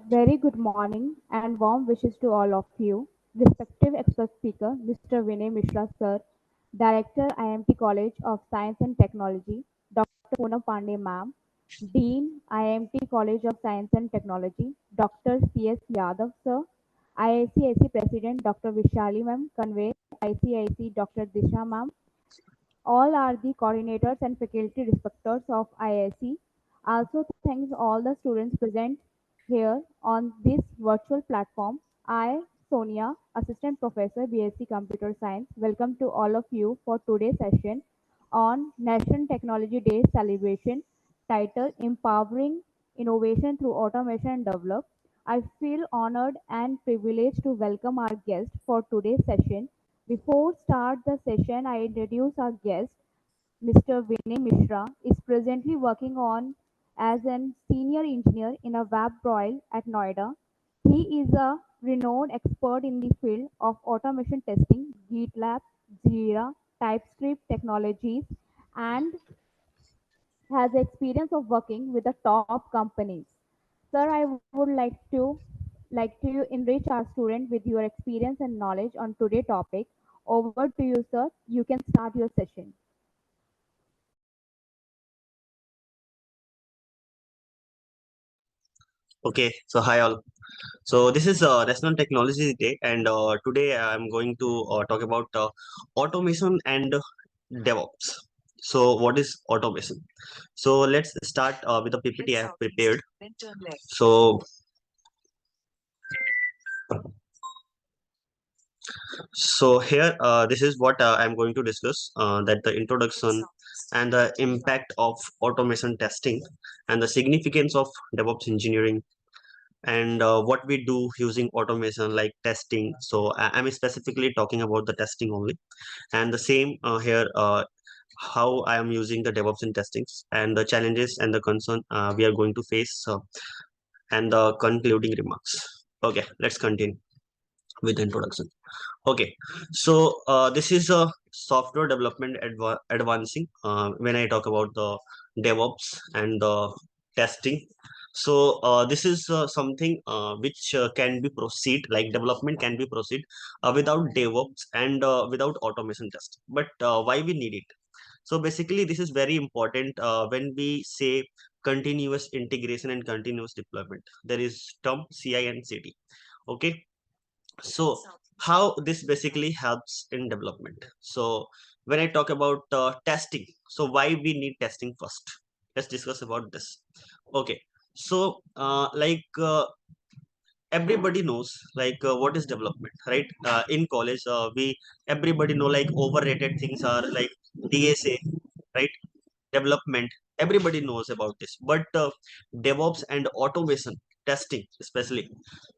Very good morning and warm wishes to all of you. Respective expert speaker, Mr. Vinay Mishra, sir, Director, IIMT College of Science and Technology, Dr. Poonam Pandey, ma'am, Dean, IIMT College of Science and Technology, Dr. C.S. Yadav, sir, IIC-IIC President, Dr. Vishali, ma'am, Conway, IIC-IIC, Dr. Disha, ma'am, all are the coordinators and faculty inspectors of IIC. Also, thanks all the students present here on this virtual platform. I, Sonia, Assistant Professor, BSc Computer Science, welcome to all of you for today's session on National Technology Day celebration titled Empowering Innovation Through Automation and Develop. I feel honored and privileged to welcome our guest for today's session. Before start the session, I introduce our guest. Mr. Vinay Mishra is presently working on as an senior engineer in a web broil at Noida. He is a renowned expert in the field of automation testing, GitLab, Jira, TypeScript technologies, and has experience of working with the top companies. Sir, I would like to enrich our student with your experience and knowledge on today's topic. Over to you, sir. You can start your session. Okay, so hi all. So this is National Technology Day, and today I'm going to talk about automation and DevOps. So what is automation? So let's start with the PPT I have prepared. So here, this is what I'm going to discuss, that the introduction and the impact of automation testing and the significance of DevOps engineering and what we do using automation like testing. So I'm specifically talking about the testing only, and the same here, how I am using the DevOps in testings and the challenges and the concern we are going to face, and the concluding remarks. Okay, let's continue with the introduction. Okay, so this is a software development advancing when I talk about the DevOps and the testing. So this is something which can be proceed, like development can be proceed without DevOps and without automation test. But why we need it? So basically, this is very important when we say continuous integration and continuous deployment. There is term CI and CD. Okay, so how this basically helps in development. So when I talk about testing, so why we need testing first, let's discuss about this. Okay, so everybody knows what is development, right? In college, we everybody know like overrated things are like DSA, right? Development, everybody knows about this, but DevOps and automation testing especially,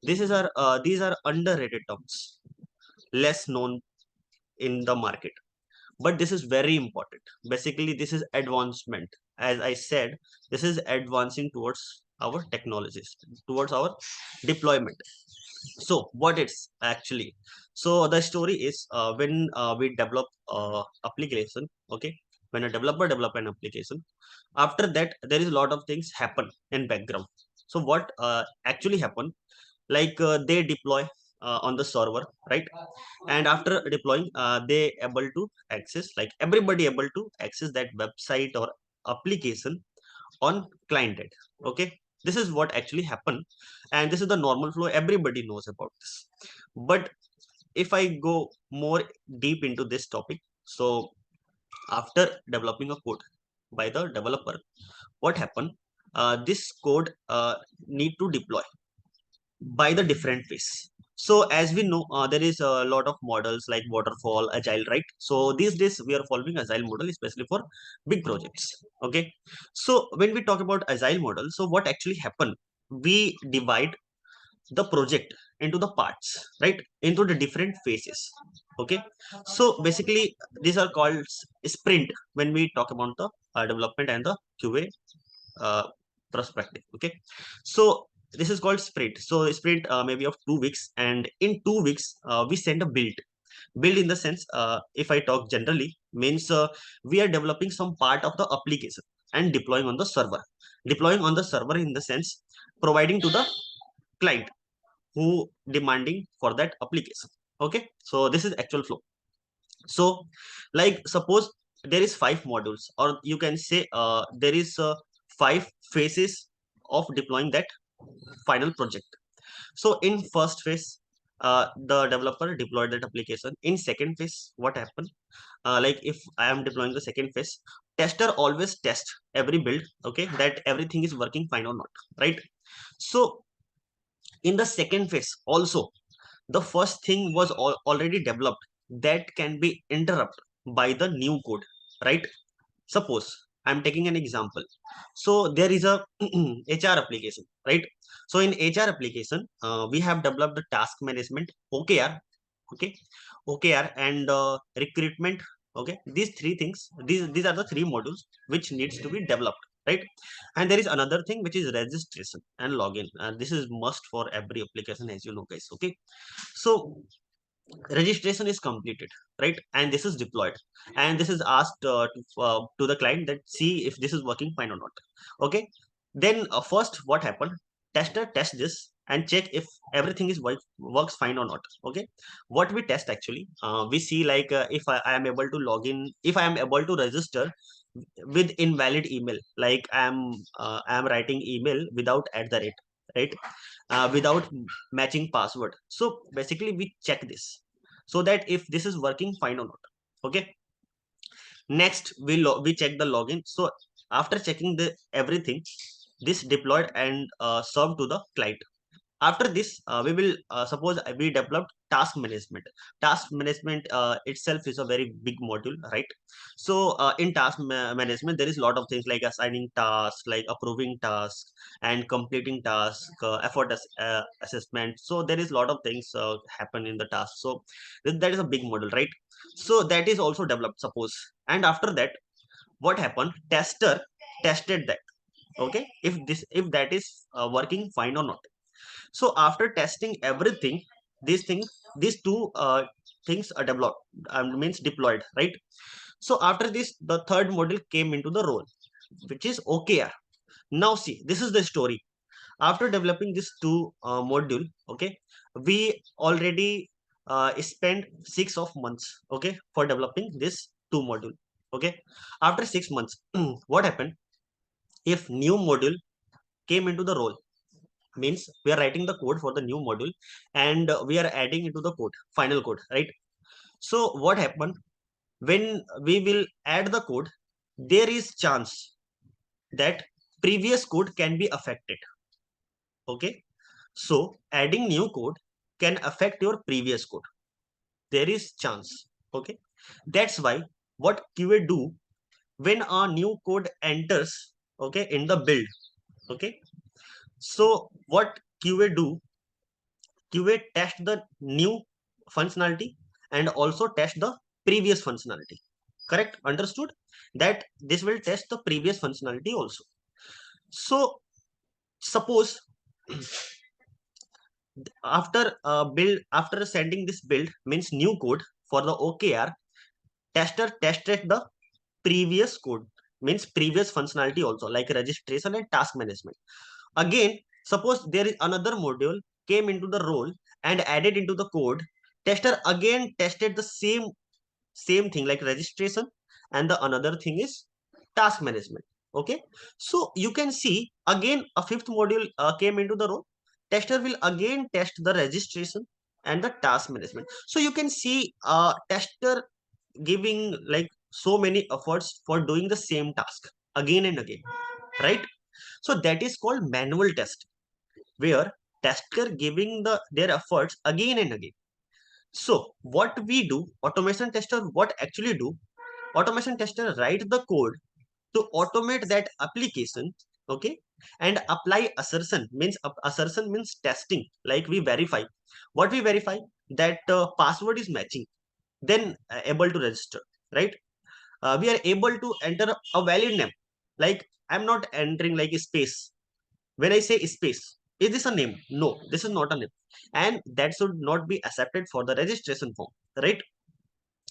these are underrated terms, less known in the market, but this is very important. Basically, this is advancement. As I said, this is advancing towards our technologies, towards our deployment. So what it's actually, so the story is, when we develop application, okay, when a developer develop an application, after that there is a lot of things happen in background. So what actually happen, they deploy on the server, right? And after deploying, they able to access, like everybody able to access that website or application on client end. Okay, this is what actually happened, and this is the normal flow, everybody knows about this. But if I go more deep into this topic, so after developing a code by the developer, what happened, this code need to deploy by the different ways. So as we know, there is a lot of models like waterfall, agile, right? So these days we are following agile model, especially for big projects. Okay, so when we talk about agile model, so what actually happen, we divide the project into the parts, right, into the different phases. Okay, so basically these are called sprint when we talk about the development and the QA uh, perspective. Okay, so this is called sprint. So sprint maybe of 2 weeks, and in 2 weeks we send a build in the sense, if I talk generally, means we are developing some part of the application and deploying on the server. Deploying on the server in the sense, providing to the client who demanding for that application. Okay, so this is actual flow. So like suppose there is 5 modules, or you can say there is 5 phases of deploying that final project. So in first phase, the developer deployed that application. In second phase, what happened? Like if I am deploying the second phase, tester always test every build, okay, that everything is working fine or not, right? So in the second phase also, the first thing was already developed, that can be interrupted by the new code, right? Suppose I'm taking an example. So there is a HR application, right? So in HR application, we have developed the task management, OKR, okay, OKR and recruitment, okay. These three things, these are the 3 modules which needs to be developed, right? And there is another thing which is registration and login, and this is must for every application, as you know, guys, okay. So registration is completed, right, and this is deployed, and this is asked to the client that see if this is working fine or not, okay. Then first what happened, tester test this and check if everything is works fine or not, okay. What we test actually, we see like if I am able to log in, if I am able to register with invalid email, like I am writing email without at the rate, right, without matching password. So basically we check this, so that if this is working fine or not, okay. Next we check the login. So after checking the everything, this deployed and served to the client. After this we will suppose we developed task management. Task management itself is a very big module, right? So in task management there is a lot of things like assigning tasks, like approving tasks and completing tasks, effort assessment. So there is a lot of things happen in the task. So that is a big module, right? So that is also developed, suppose. And after that, what happened, tester tested that, okay, if that is working fine or not. So after testing everything, these things, these two things are developed, means deployed, right? So after this, the third module came into the role, which is OKR. Now see, this is the story. After developing this two module, okay, we already spent 6 of months, okay, for developing this two module, okay. After 6 months, what happened? If new module came into the role, means we are writing the code for the new module, and we are adding into the code, final code, right? So what happened, when we will add the code, there is chance that previous code can be affected, okay. So adding new code can affect your previous code, there is chance, okay. That's why what QA do, when a new code enters, okay, in the build, okay. So what QA do, QA test the new functionality and also test the previous functionality. Correct? Understood? That this will test the previous functionality also. So suppose after sending this build, means new code for the OKR, tester tested the previous code, means previous functionality also, like registration and task management. Again, suppose there is another module came into the role and added into the code, tester again tested the same thing, like registration, and the another thing is task management, okay. So you can see again a fifth module came into the role, tester will again test the registration and the task management. So you can see tester giving like so many efforts for doing the same task again and again, right? So that is called manual test, where tester giving their efforts again and again. So what we do, automation tester, what actually do, automation tester write the code to automate that application, okay, and apply assertion, means assertion means testing, like we verify. What we verify, that password is matching, then able to register, right? We are able to enter a valid name, like I'm not entering like a space. When I say space, is this a name? No, this is not a name. And that should not be accepted for the registration form, right?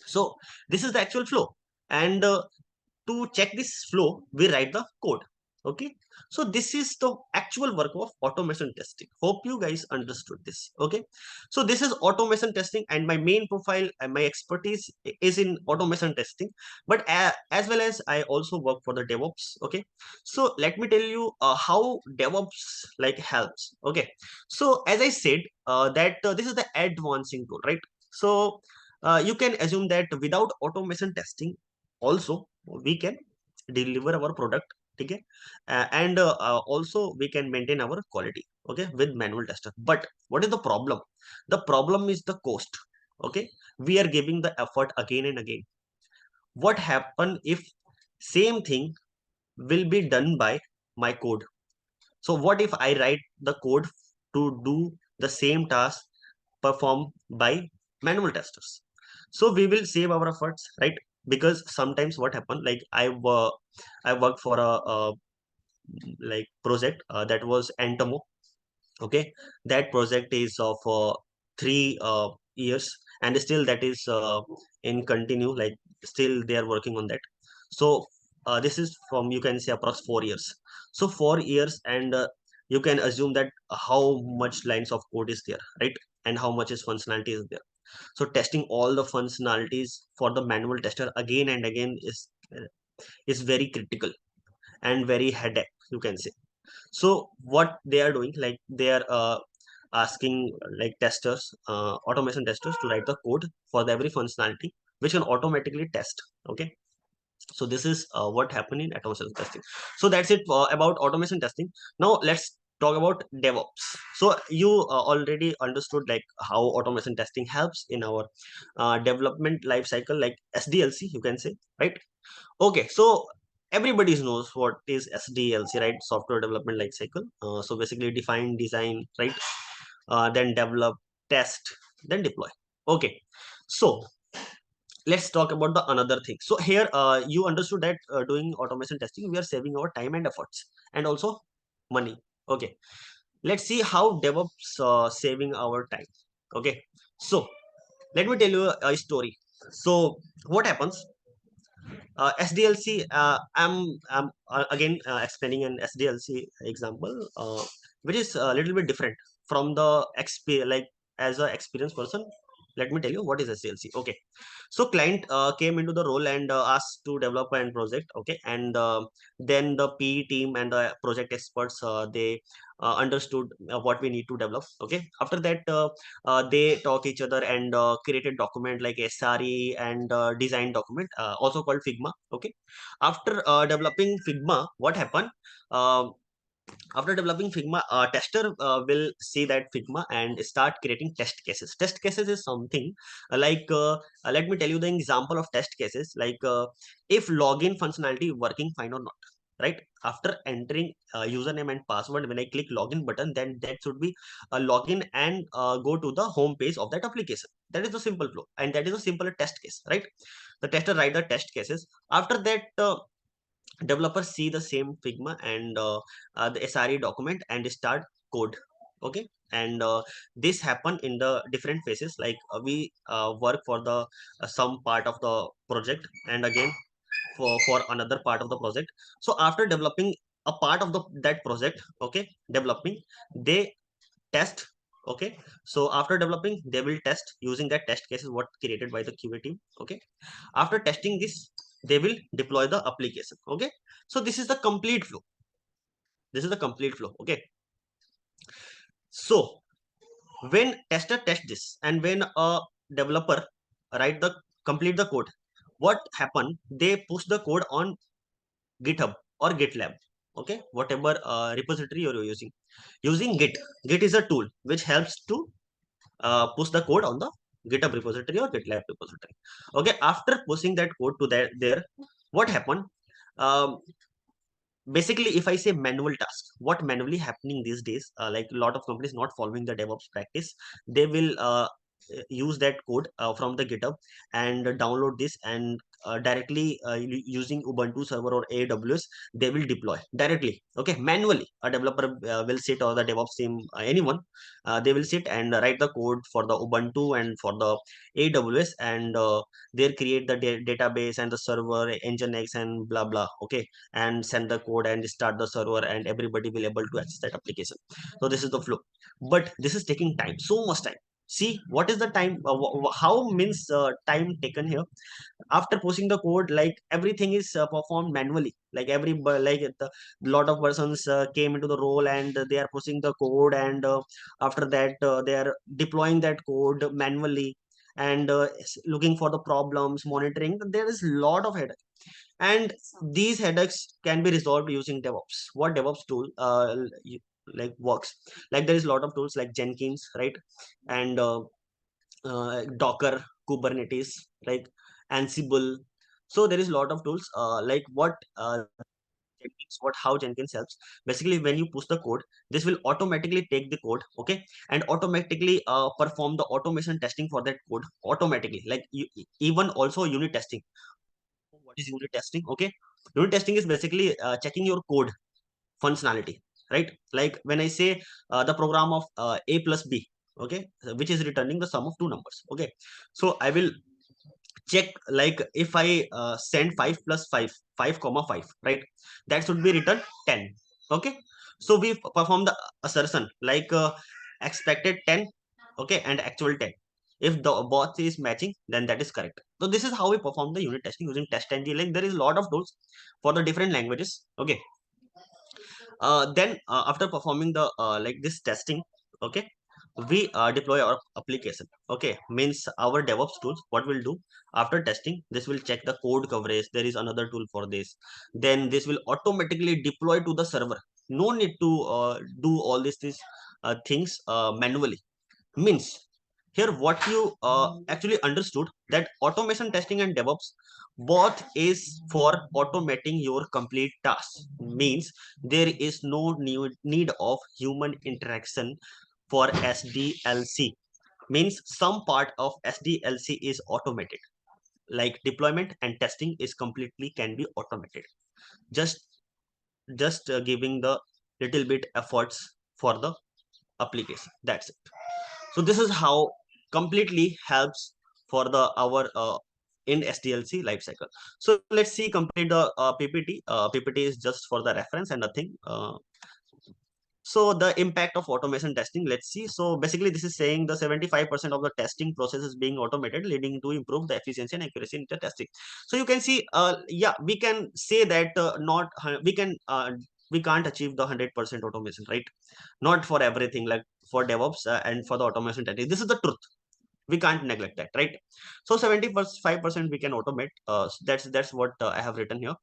So this is the actual flow. And to check this flow, we write the code. Okay, so this is the actual work of automation testing. Hope you guys understood this. Okay, so this is automation testing, and my main profile and my expertise is in automation testing, but as well as I also work for the DevOps. Okay, so let me tell you how DevOps like helps. Okay, so as I said, that this is the advancing tool, right? So you can assume that without automation testing also we can deliver our product. Okay, and also we can maintain our quality, okay, with manual tester. But what is the problem? The problem is the cost. Okay, we are giving the effort again and again. What happen if same thing will be done by my code? So what if I write the code to do the same task performed by manual testers? So we will save our efforts, right? Because sometimes what happen, like I worked for a like project that was Antomo. Okay, that project is of 3 years, and still that is in continue, like still they are working on that. So this is from, you can say, approx 4 years. So 4 years, and you can assume that how much lines of code is there, right? And how much is functionality is there. So testing all the functionalities for the manual tester again and again is very critical and very headache, you can say. So what they are doing, like they are asking like testers, automation testers, to write the code for the every functionality which can automatically test. Okay, so this is what happened in automation testing. So that's it about automation testing. Now let's talk about DevOps. So you already understood like how automation testing helps in our development life cycle, like SDLC, you can say, right? Okay, so everybody knows what is SDLC, right? Software development life cycle. So basically define, design, right? Then develop, test, then deploy. Okay, so let's talk about the another thing. So here you understood that doing automation testing, we are saving our time and efforts and also money. Okay, let's see how DevOps saving our time. Okay, so let me tell you a story. So what happens, SDLC, I'm again explaining an SDLC example, which is a little bit different from the like as a experienced person. Let me tell you what is SDLC. Okay, so client came into the role and asked to develop an project. Okay, and then the PE team and the project experts, they understood what we need to develop. Okay, after that they talk each other and created document like SRE and design document, also called Figma. Okay, after developing Figma, what happened? Um After developing Figma, tester will see that Figma and start creating test cases. Test cases is something let me tell you the example of test cases, like if login functionality working fine or not, right? After entering username and password, when I click login button, then that should be a login and go to the home page of that application. That is the simple flow, and that is a simple test case, right? The tester write the test cases. After that, developers see the same Figma and the SRE document and start code. Okay, and this happen in the different phases, like we work for the some part of the project, and again for another part of the project. So after developing a part of the that project, okay, developing, they test. Okay, so after developing, they will test using that test cases what created by the QA team. Okay, after testing this, they will deploy the application. Okay, so this is the complete flow. This is the complete flow. Okay, so when tester test this, and when a developer write the complete the code, what happen, they push the code on GitHub or GitLab. Okay, whatever repository you're using Git is a tool which helps to push the code on the GitHub repository or GitLab repository. Okay, after pushing that code to that there, what happened? um, Basically, if I say manual task, what manually happening these days, like a lot of companies not following the DevOps practice, they will use that code from the GitHub and download this and directly using Ubuntu server or AWS, they will deploy directly. Okay, manually. A developer will sit, or the DevOps team, anyone, they will sit and write the code for the Ubuntu and for the AWS, and they create the database and the server, Nginx and blah blah. Okay, and send the code and start the server, and everybody will able to access that application. So this is the flow, but this is taking time, so much time. See, what is the time, how means time taken here after pushing the code, like everything is performed manually, like like the lot of persons came into the role, and they are pushing the code, and after that they are deploying that code manually, and looking for the problems, monitoring. There is lot of headache, and these headaches can be resolved using DevOps. What DevOps tool like works, like there is a lot of tools like Jenkins, right? And Docker, Kubernetes, like Ansible. So there is a lot of tools. Like what Jenkins, what how Jenkins helps. Basically, when you push the code, this will automatically take the code, okay, and automatically perform the automation testing for that code automatically. Like even also unit testing. What is unit testing? Okay, unit testing is basically checking your code functionality, right? Like when I say the program of a plus b, okay, which is returning the sum of two numbers. Okay, so I will check, like if I send 5 plus 5, 5 comma 5, right, that should be written 10. Okay, so we perform the assertion, like expected 10, okay, and actual 10. If the both is matching, then that is correct. So this is how we perform the unit testing using test-ng. Like there is a lot of tools for the different languages. Okay, then after performing the like this testing, okay, we deploy our application. Okay, means our DevOps tools, what will do after testing, this will check the code coverage. There is another tool for this. Then this will automatically deploy to the server. No need to do all these things manually. Means here what you actually understood, that automation testing and DevOps both is for automating your complete tasks. Means there is no need of human interaction for SDLC. Means some part of SDLC is automated, like deployment and testing is completely can be automated. Just giving the little bit efforts for the application, that's it. So this is how completely helps for the our in SDLC lifecycle. So let's see complete the PPT. PPT is just for the reference and nothing. So the impact of automation testing, let's see. So basically this is saying the 75% of the testing process is being automated, leading to improve the efficiency and accuracy in the testing. So you can see, yeah, we can say that not we can't achieve the 100% automation, right? Not for everything, like for DevOps and for the automation testing. This is the truth. We can't neglect that, right? So 75% we can automate. That's what I have written here.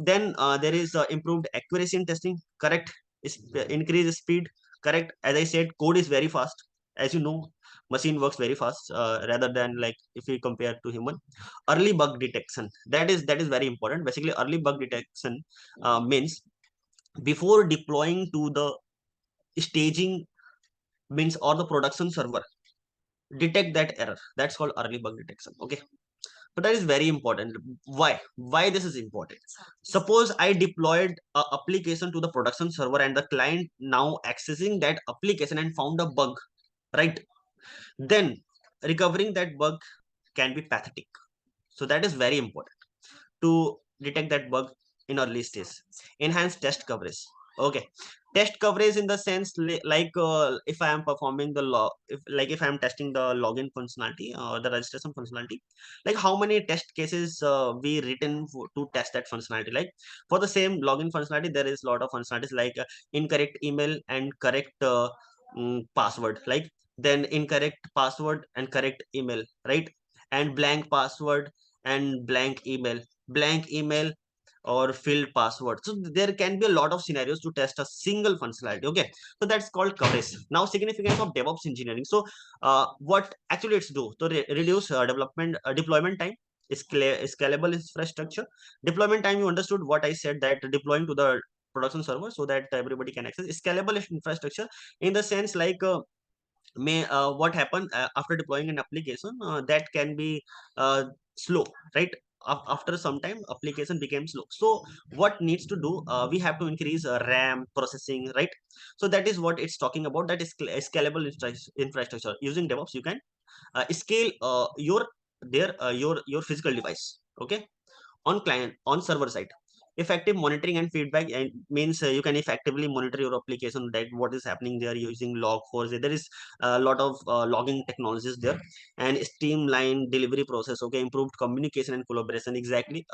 Then there is improved accuracy in testing, correct? Is increase speed, correct? As I said, code is very fast. As you know, machine works very fast rather than like if we compare to human. Early bug detection, that is very important. Basically early bug detection means before deploying to the staging, means or the production server, detect that error. That's called early bug detection. Okay, so that is very important. Why this is important? Suppose I deployed a application to the production server, and the client now accessing that application and found a bug, right? Then recovering that bug can be pathetic. So that is very important to detect that bug in early stage. Enhance test coverage. Okay, test coverage in the sense like if I am performing the log, if I am testing the login functionality or the registration functionality, like how many test cases we written to test that functionality. Like for the same login functionality, there is a lot of functionalities like incorrect email and correct password, like then incorrect password and correct email, right? And blank password and blank email or filled password. So there can be a lot of scenarios to test a single functionality. Okay, so that's called coverage. Now significance of DevOps engineering. So what actually it's do to reduce development deployment time, is scalable infrastructure. Deployment time, you understood what I said, that deploying to the production server so that everybody can access. Scalable infrastructure in the sense like may what happen after deploying an application that can be uh, slow, right? after some time application became slow. So what needs to do, we have to increase RAM processing, right? So that is what it's talking about, that is scalable infrastructure. Using DevOps you can scale your physical device, okay, on client on server side. Effective monitoring and feedback, and means you can effectively monitor your application, that what is happening there using log4j. There is a lot of logging technologies there. And streamline delivery process, okay, improved communication and collaboration, exactly.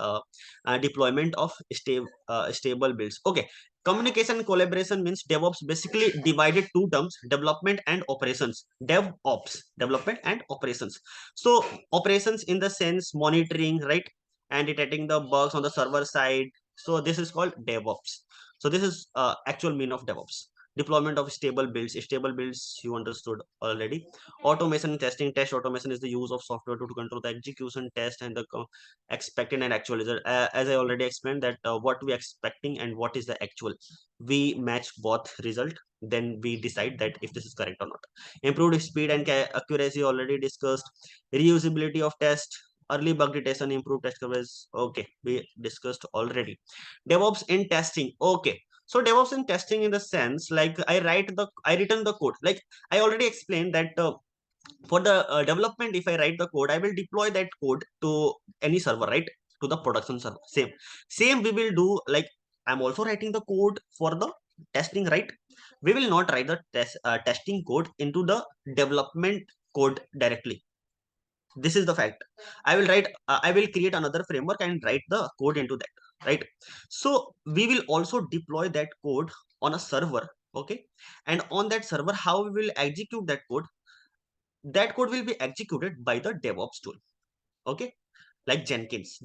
Deployment of stable builds, okay. Communication and collaboration means DevOps basically divided two terms, development and operations. DevOps, development and operations. So operations in the sense monitoring, right, and detecting the bugs on the server side. So this is called DevOps. So this is actual mean of DevOps. Deployment of stable builds. Stable builds you understood already. Automation and testing. Test automation is the use of software to control the execution, test, and the expected and actual result. As I already explained that what we are expecting and what is the actual. We match both result. Then we decide that if this is correct or not. Improved speed and accuracy already discussed. Reusability of test, early bug detection, improved test coverage, okay, we discussed already. DevOps in testing, okay. So DevOps in testing in the sense like I written the code, like I already explained that for the development, if I write the code, I will deploy that code to any server, right, to the production server. Same we will do, like I'm also writing the code for the testing, right? We will not write the testing code into the development code directly. This is the fact. I will create another framework and write the code into that, right? So we will also deploy that code on a server, okay. And on that server, how we will execute that code, that code will be executed by the DevOps tool, okay. Like Jenkins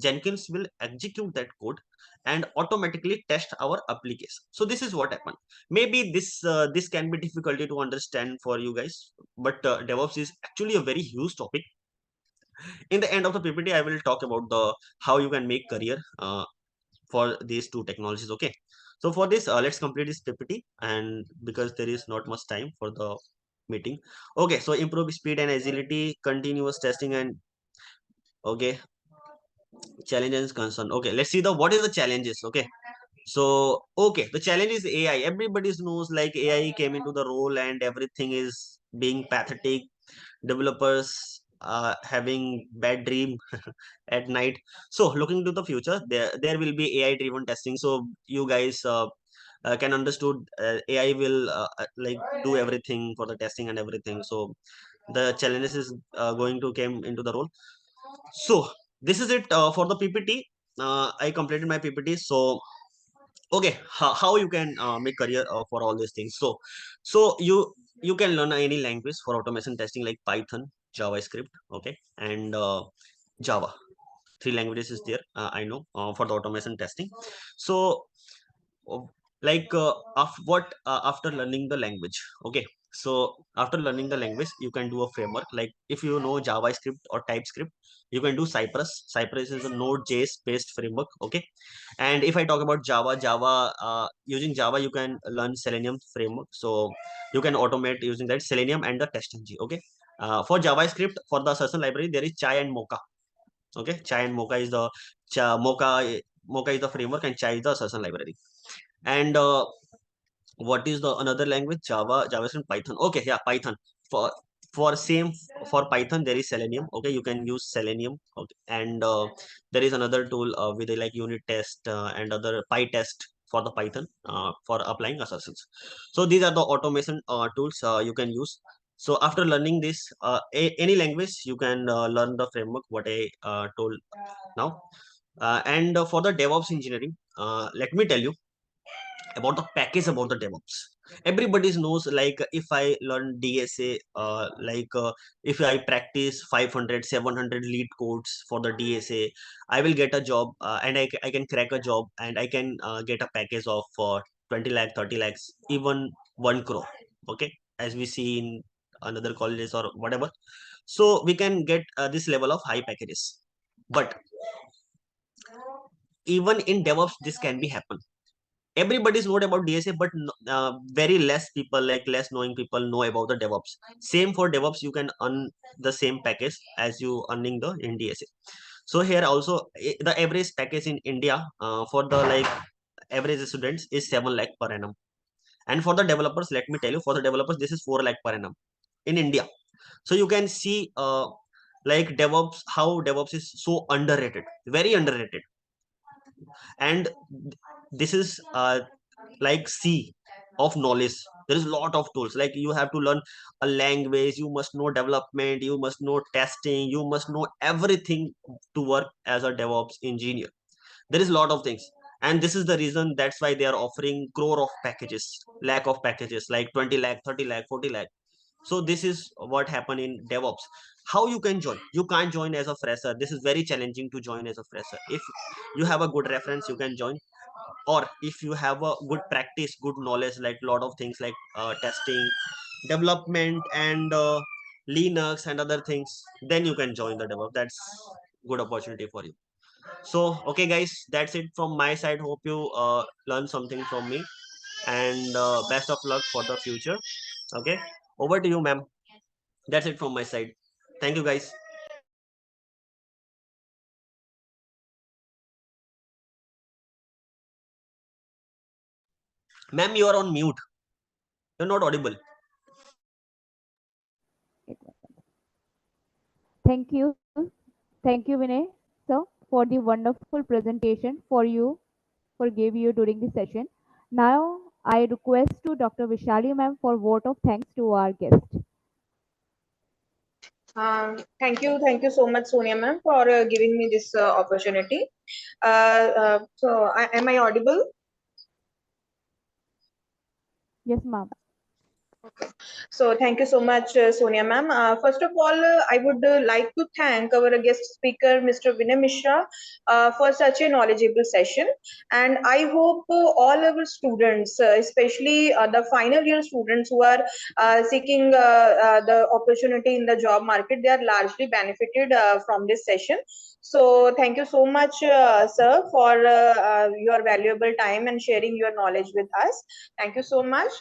will execute that code and automatically test our application. So this is what happened. Maybe this can be difficulty to understand for you guys, but DevOps is actually a very huge topic. In the end of the PPT, I will talk about the how you can make career for these two technologies, okay. So for this, let's complete this PPT, and because there is not much time for the meeting, okay. So improve speed and agility, continuous testing, and okay, challenges and concern, okay. Let's see the what is the challenges, okay. So okay, the challenge is AI. Everybody knows like AI came into the role and everything is being pathetic. Developers having bad dream at night. So looking to the future, there will be AI driven testing. So you guys can understood, AI will like do everything for the testing and everything. So the challenges is going to came into the role. So this is it for the PPT. I completed my PPT. So okay, how you can make career for all these things. So you can learn any language for automation testing like Python, JavaScript, okay, and Java. Three languages is there, I know, for the automation testing. So uh, like after learning the language, okay. So after learning the language, you can do a framework. Like if you know JavaScript or TypeScript, you can do Cypress is a Node.js based framework, okay. And if I talk about Java, using Java you can learn Selenium framework. So you can automate using that Selenium and the TestNG, okay. For JavaScript, for the assertion library, there is Chai and Mocha, okay. Chai and Mocha is the Mocha is the framework, and Chai is the assertion library. And what is the another language? JavaScript, Python, okay. Yeah, Python. For same, for Python there is Selenium, okay. You can use Selenium, okay. And there is another tool with a like unit test and other PyTest for the Python for applying assertions. So these are the automation tools you can use. So after learning this any language, you can learn the framework what I told now. And for the DevOps engineering, let me tell you about the package about the DevOps. Everybody knows like if I learn DSA, if I practice 500, 700 lead codes for the DSA, I will get a job and I can crack a job and I can get a package of 20 lakh, 30 lakhs, even 1 crore. Okay. As we see in another colleges or whatever. So we can get this level of high packages. But even in DevOps, this can be happen. Everybody's know about DSA, but very less people, like less knowing people know about the DevOps. Same for DevOps, you can earn the same package as you earning the in DSA. So here also the average package in India for the like average students is 7 lakh per annum. And for the developers, let me tell you, for the developers, this is 4 lakh per annum in India. So you can see like DevOps, how DevOps is so underrated, very underrated. And this is like sea of knowledge. There is a lot of tools, like you have to learn a language, you must know development, you must know testing, you must know everything to work as a DevOps engineer. There is a lot of things, and this is the reason that's why they are offering crore of packages, lakh of packages, like 20 lakh, 30 lakh, 40 lakh. So this is what happened in DevOps. How you can join? You can't join as a fresher. This is very challenging to join as a fresher. If you have a good reference, you can join. Or if you have a good practice, good knowledge, like lot of things like testing, development, and Linux and other things, then you can join the DevOps. That's good opportunity for you. So okay guys, that's it from my side. Hope you learn something from me, and best of luck for the future. Okay, over to you, ma'am. That's it from my side. Thank you, guys. Ma'am, you are on mute. You're not audible. Thank you. Thank you, Vinay, sir, for the wonderful presentation for gave you during the session. Now, I request to Dr. Vishali ma'am for vote of thanks to our guest. Thank you so much, Sonia ma'am, for giving me this opportunity. Am I audible? Yes, ma'am. So thank you so much, Sonia ma'am. First of all, I would like to thank our guest speaker, Mr. Vinay Mishra, for such a knowledgeable session. And I hope all our students, especially the final year students who are seeking the opportunity in the job market, they are largely benefited from this session. So thank you so much, sir, for your valuable time and sharing your knowledge with us. Thank you so much.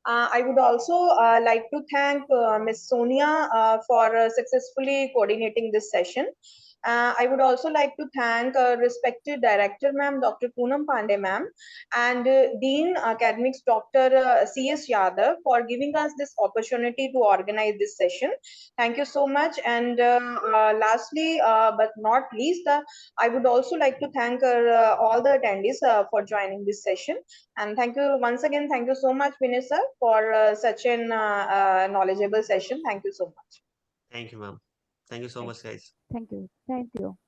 I would also like to thank Ms. Sonia for successfully coordinating this session. I would also like to thank respected Director Ma'am, Dr. Poonam Pandey Ma'am, and Dean Academics, Dr. C.S. Yadav, for giving us this opportunity to organize this session. Thank you so much. And lastly, but not least, I would also like to thank all the attendees for joining this session. And thank you once again. Thank you so much, Vinay sir, for such an knowledgeable session. Thank you so much. Thank you, ma'am. Thank you so Thank, much, guys. thank you. Thank you.